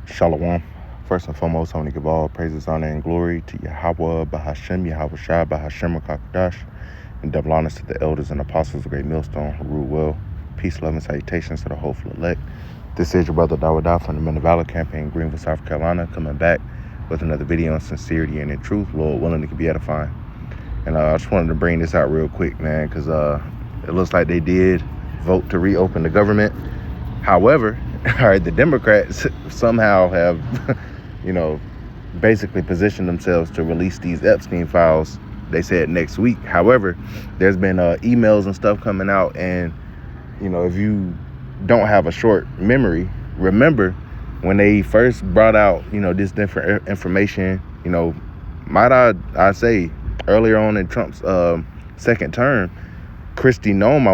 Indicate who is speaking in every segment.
Speaker 1: Shalom. First and foremost, I want to give all praises, honor, and glory to Yahweh, Bahashem, Yahweh Shai, Bahashem, Rakakadash, and double honors to the elders and apostles of Great Millstone who rule well. Peace, love, and salutations to the hopeful elect. This is your brother Dawada from the Men of Valor campaign in Greenville, South Carolina, coming back with another video on sincerity and in truth. Lord willing, it can be edifying. And I just wanted to bring this out real quick, man, because it looks like they did vote to reopen the government. However, all right, the Democrats somehow have, basically positioned themselves to release these Epstein files. They said next week. However, there's been emails and stuff coming out, and if you don't have a short memory, remember when they first brought out this different information. Might I say earlier on in Trump's second term, Kristi Noem,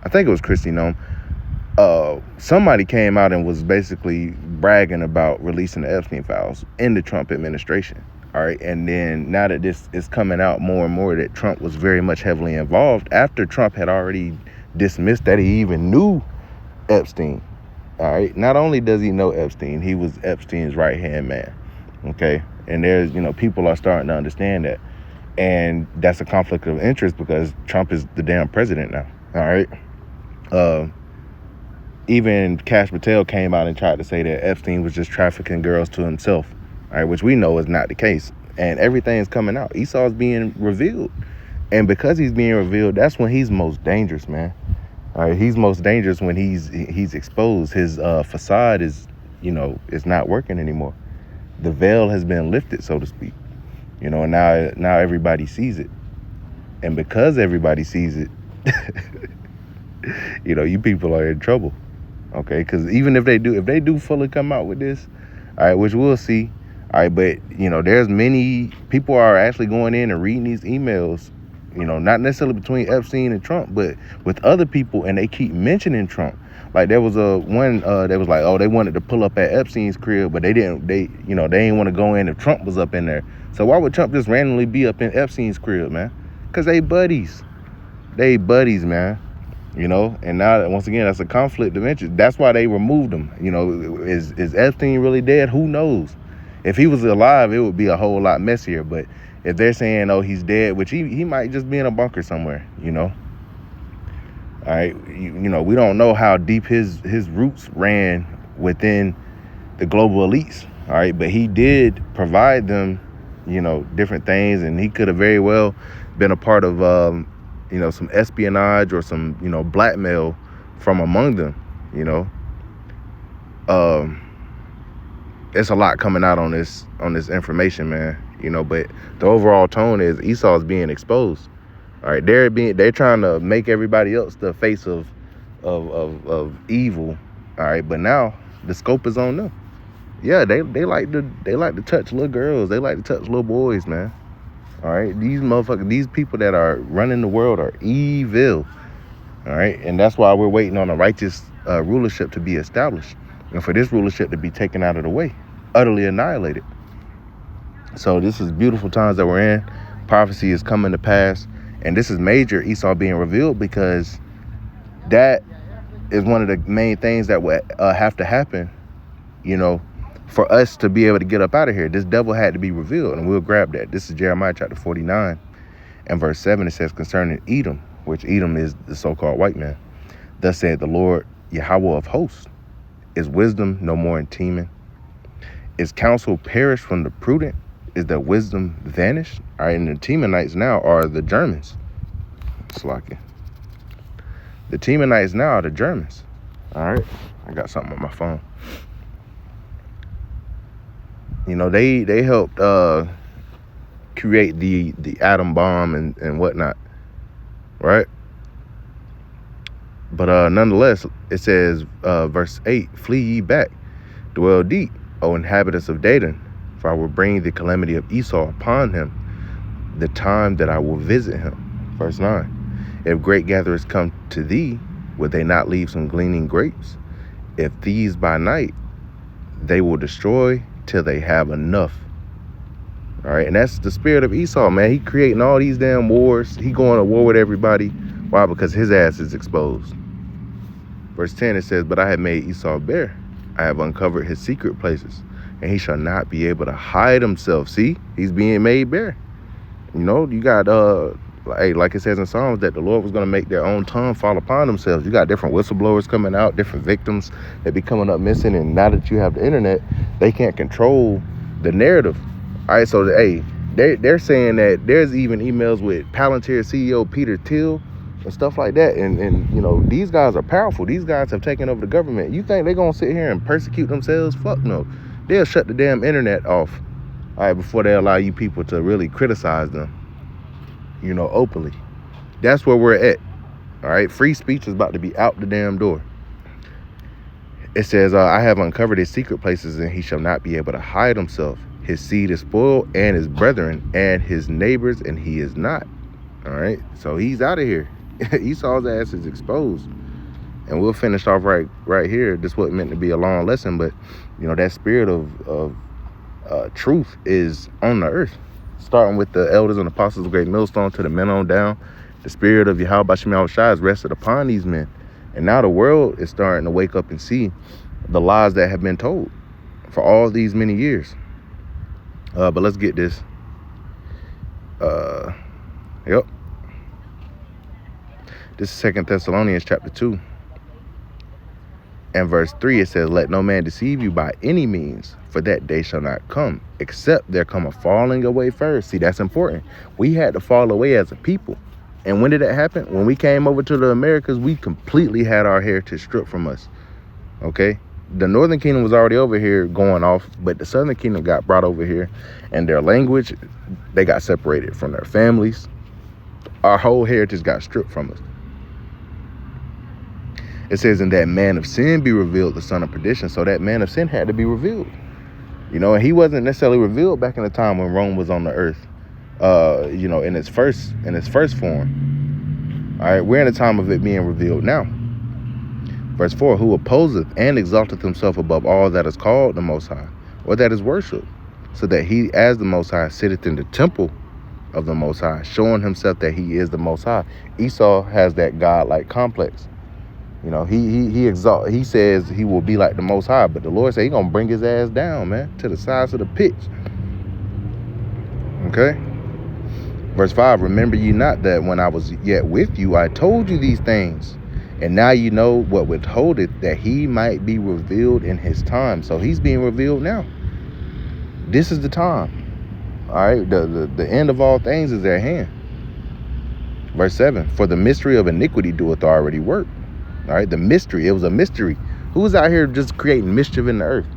Speaker 1: I think it was Kristi Noem. Somebody came out and was basically bragging about releasing the Epstein files in the Trump administration. All right. And then now that this is coming out more and more that Trump was very much heavily involved after Trump had already dismissed that he even knew Epstein. All right. Not only does he know Epstein, he was Epstein's right hand man. OK. And there's, people are starting to understand that. And that's a conflict of interest because Trump is the damn president now. All right. Even Kash Patel came out and tried to say that Epstein was just trafficking girls to himself, all right, which we know is not the case. And everything's coming out. Esau's being revealed. And because he's being revealed, that's when he's most dangerous, man. All right, he's most dangerous when he's exposed. His facade is, is not working anymore. The veil has been lifted, so to speak. And now everybody sees it. And because everybody sees it, you people are in trouble. Okay, because even if they do fully come out with this, all right, which we'll see, all right, but there's many people are actually going in and reading these emails, not necessarily between Epstein and Trump, but with other people, and they keep mentioning Trump. Like there was one that was like, oh, they wanted to pull up at Epstein's crib, but they didn't want to go in if Trump was up in there. So why would Trump just randomly be up in Epstein's crib, man? Because they buddies, man. And now once again, that's a conflict of interest. That's why they removed him. Is Epstein really dead? Who knows? If he was alive, it would be a whole lot messier. But if they're saying, oh, he's dead, which he might just be in a bunker somewhere, All right, we don't know how deep his roots ran within the global elites. All right, but he did provide them, different things, and he could have very well been a part of some espionage or some, blackmail from among them, It's a lot coming out on this information, man, but the overall tone is Esau's being exposed. All right, they're trying to make everybody else the face of evil. All right, but now the scope is on them. Yeah, they like to touch little girls. They like to touch little boys, man. All right, these people that are running the world are evil. All right, and that's why we're waiting on a righteous rulership to be established, and for this rulership to be taken out of the way, utterly annihilated. So this is beautiful times that we're in. Prophecy is coming to pass, and this is major Esau being revealed because that is one of the main things that would have to happen, for us to be able to get up out of here. This devil had to be revealed, and we'll grab that. This is Jeremiah chapter 49 and verse 7. It says, concerning Edom, which Edom is the so-called white man, thus said the Lord Yahweh of hosts, is wisdom no more in Teman? Is counsel perished from the prudent? Is their wisdom vanished? All right, and the Temanites now are the Germans. Slacking. The Temanites now are the Germans. All right, I got something on my phone. They helped create the atom bomb and whatnot, right? But nonetheless, it says, verse 8, flee ye back, dwell deep, O inhabitants of Dedan, for I will bring the calamity of Esau upon him, the time that I will visit him. Verse 9, if great gatherers come to thee, would they not leave some gleaning grapes? If these by night, they will destroy till they have enough. All right, and that's the spirit of Esau, man. He creating all these damn wars. He going to war with everybody. Why? Because his ass is exposed. Verse 10, it says, but I have made Esau bare, I have uncovered his secret places, and he shall not be able to hide himself. See, he's being made bare. You know, you got like it says in Psalms, that the Lord was going to make their own tongue fall upon themselves. You got different whistleblowers coming out, different victims that be coming up missing, and now that you have the internet, they can't control the narrative. All right, so they're saying that there's even emails with Palantir CEO Peter Thiel and stuff like that, and you know, these guys are powerful. These guys have taken over the government. You think they're gonna sit here and persecute themselves? Fuck no. They'll shut the damn internet off, all right, before they allow you people to really criticize them, you know, openly. That's where we're at. All right, free speech is about to be out the damn door. It says, I have uncovered his secret places, and he shall not be able to hide himself. His seed is spoiled, and his brethren, and his neighbors, and he is not. All right, so he's out of here. Esau's ass is exposed. And we'll finish off right here. This wasn't meant to be a long lesson, but you know, that spirit of truth is on the earth, starting with the elders and apostles of Great Millstone to the men on down. The spirit of Yahweh Bashim Yahushua has rested upon these men, and now the world is starting to wake up and see the lies that have been told for all these many years. But let's get this. Yep. This is 2 Thessalonians chapter 2. And verse 3, it says, let no man deceive you by any means, for that day shall not come, except there come a falling away first. See, that's important. We had to fall away as a people. And when did that happen? When we came over to the Americas, we completely had our heritage stripped from us. Okay? The Northern Kingdom was already over here going off, but the Southern Kingdom got brought over here, and their language, they got separated from their families. Our whole heritage got stripped from us. It says, in that man of sin be revealed the son of perdition. So that man of sin had to be revealed. You know, and he wasn't necessarily revealed back in the time when Rome was on the earth, you know, in its first form. All right, we're in the time of it being revealed now. Verse 4, who opposeth and exalteth himself above all that is called the Most High, or that is worshipped, so that he as the Most High sitteth in the temple of the Most High, showing himself that he is the Most High. Esau has that God-like complex. You know, he says he will be like the Most High, but the Lord said he's going to bring his ass down, man, to the size of the pitch. Okay? Verse 5, remember ye not that when I was yet with you, I told you these things, and now you know what withholdeth, that he might be revealed in his time. So he's being revealed now. This is the time. All right? The end of all things is at hand. Verse 7, for the mystery of iniquity doeth already work. All right, the mystery, it was a mystery. Who's out here just creating mischief in the earth?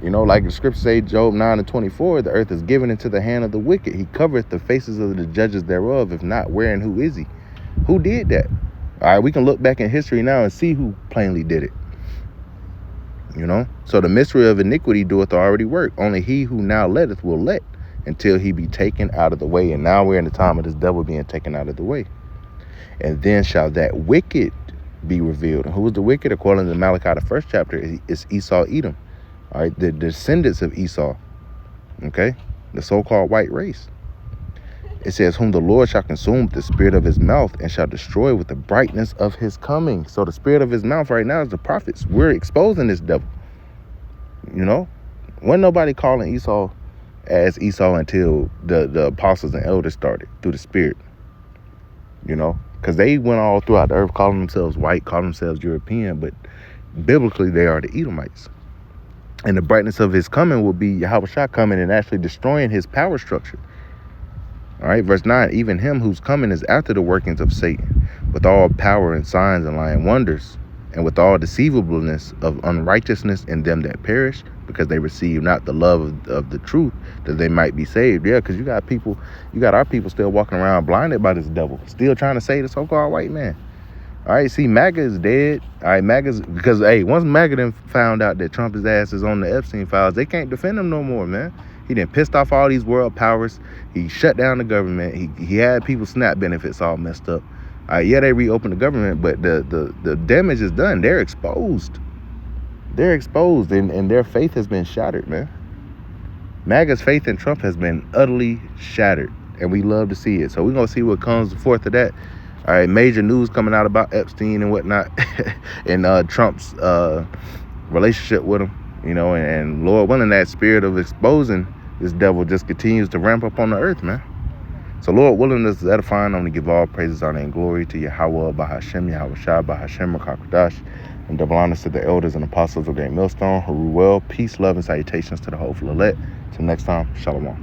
Speaker 1: You know, like the scriptures say, Job 9:24, the earth is given into the hand of the wicked. He covereth the faces of the judges thereof. If not, where and who is he? Who did that? All right, we can look back in history now and see who plainly did it. You know, so the mystery of iniquity doeth already work. Only he who now letteth will let until he be taken out of the way. And now we're in the time of this devil being taken out of the way. And then shall that wicked be revealed. And who is the wicked? According to Malachi, the 1st chapter, is Esau, Edom. All right, the descendants of Esau. Okay, the so-called white race. It says, whom the Lord shall consume with the spirit of his mouth, and shall destroy with the brightness of his coming. So the spirit of his mouth right now is the prophets. We're exposing this devil. You know, wasn't nobody calling Esau as Esau until the apostles and elders started through the spirit. You know, because they went all throughout the earth calling themselves white, calling themselves European, but biblically they are the Edomites. And the brightness of his coming will be Yahushua coming and actually destroying his power structure. All right, verse 9, even him whose coming is after the workings of Satan, with all power and signs and lying wonders, and with all deceivableness of unrighteousness in them that perish, because they receive not the love of the truth, that they might be saved. Yeah, because you got our people still walking around blinded by this devil, still trying to save the so-called white man. All right, see, MAGA is dead. All right, MAGA's, because, hey, once MAGA done found out that Trump's ass is on the Epstein files, they can't defend him no more, man. He done pissed off all these world powers. He shut down the government. He had people's SNAP benefits all messed up. All right, yeah, they reopened the government, but the damage is done. They're exposed. They're exposed, and their faith has been shattered, man. MAGA's faith in Trump has been utterly shattered, and we love to see it. So we're going to see what comes forth of that. All right, major news coming out about Epstein and whatnot, and Trump's relationship with him, you know, and Lord willing, that spirit of exposing this devil just continues to ramp up on the earth, man. So Lord willing, this is edifying. I'm going to give all praises, honor, and glory to Yahweh, Bahashem, Yahweh Shai, Bahashem, Rakakwadash, and double honors to the elders and apostles of Great Millstone. Haruel, peace, love, and salutations to the hopeful elect. Till next time, Shalom.